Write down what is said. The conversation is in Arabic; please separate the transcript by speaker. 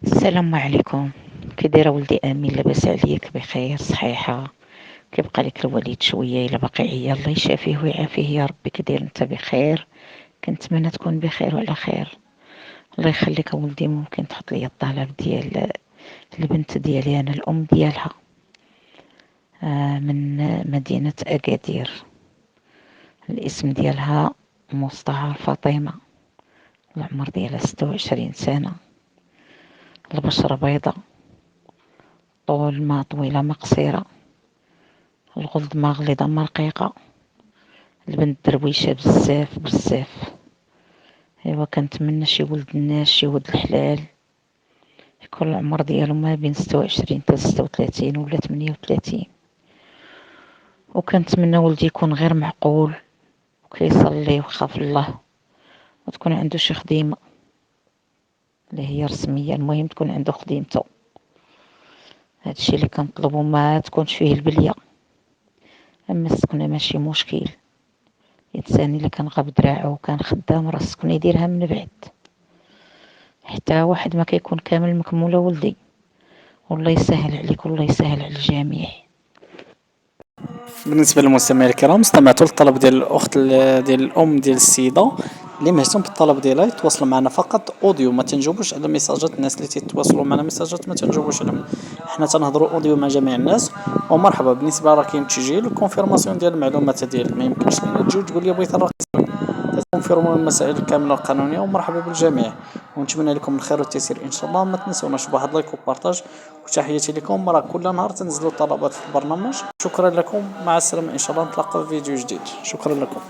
Speaker 1: السلام عليكم. كي دايره ولدي امين؟ لاباس عليك؟ بخير؟ صحيحه؟ كيبقى لك الوالد شويه الا باقي عيا؟ الله يشافيه ويعافيه يا ربي. كي داير انت؟ بخير؟ كنتمنى تكون بخير وعلى خير. الله يخليك ولدي. ممكن تحط لي الطلب ديال البنت ديالي؟ انا الام ديالها، من مدينه اكادير. الاسم ديالها مصطفى فاطمه. العمر ديالها 26 سنه. البشره بيضة، طول ما طويله ما قصيره. الغلد ما غليظه ما رقيقه. البنت درويشه بزاف بزاف. ايوا كنتمنى شي ولد الناس، شي ولد الحلال، يكون العمر ديالو ما بين 26 حتى 36 ولا 38. وكنتمنى ولدي يكون غير معقول وكيصلي وخاف الله، وتكون عنده شي خديمه اللي هي رسميه. المهم تكون عنده خديمته. هادشي اللي كنطلبو، ما تكونش فيه البليه. اما السكنه ماشي مشكل. الانسان الا كان غاب دراعو وكان خدام، راه السكنه يديرها من بعد. حتى واحد ما كيكون كامل مكموله ولدي. والله يسهل عليك والله يسهل على الجميع.
Speaker 2: بالنسبه للمستمعين الكرام، استمعتوا للطلب ديال الاخت ديال الام ديال السيده اللي مهتم بالطلب ديالها يتواصل معنا فقط اوديو، ما تنجاوبوش على ميساجات الناس اللي تيتواصلوا معنا ميساجات، ما تنجاوبوش عليهم. حنا تنهضروا اوديو مع جميع الناس. ومرحبا، بالنسبه راه كاين تسجيل وكونفيرماسيون ديال المعلومات ديالك، ما يمكنش لينا تجي تقول لي بغيت الرقم. تكونفيرموا المسائل كامله القانونيه. ومرحبا بالجميع، ونتمنى لكم الخير والتيسير ان شاء الله. ما تنسوناش بواحد لايك وبارطاج. وتحياتي لكم. راه كل نهار تنزلوا طلبات في البرنامج. شكرا لكم، مع السلامه، ان شاء الله نتلاقاو في فيديو جديد. شكرا لكم.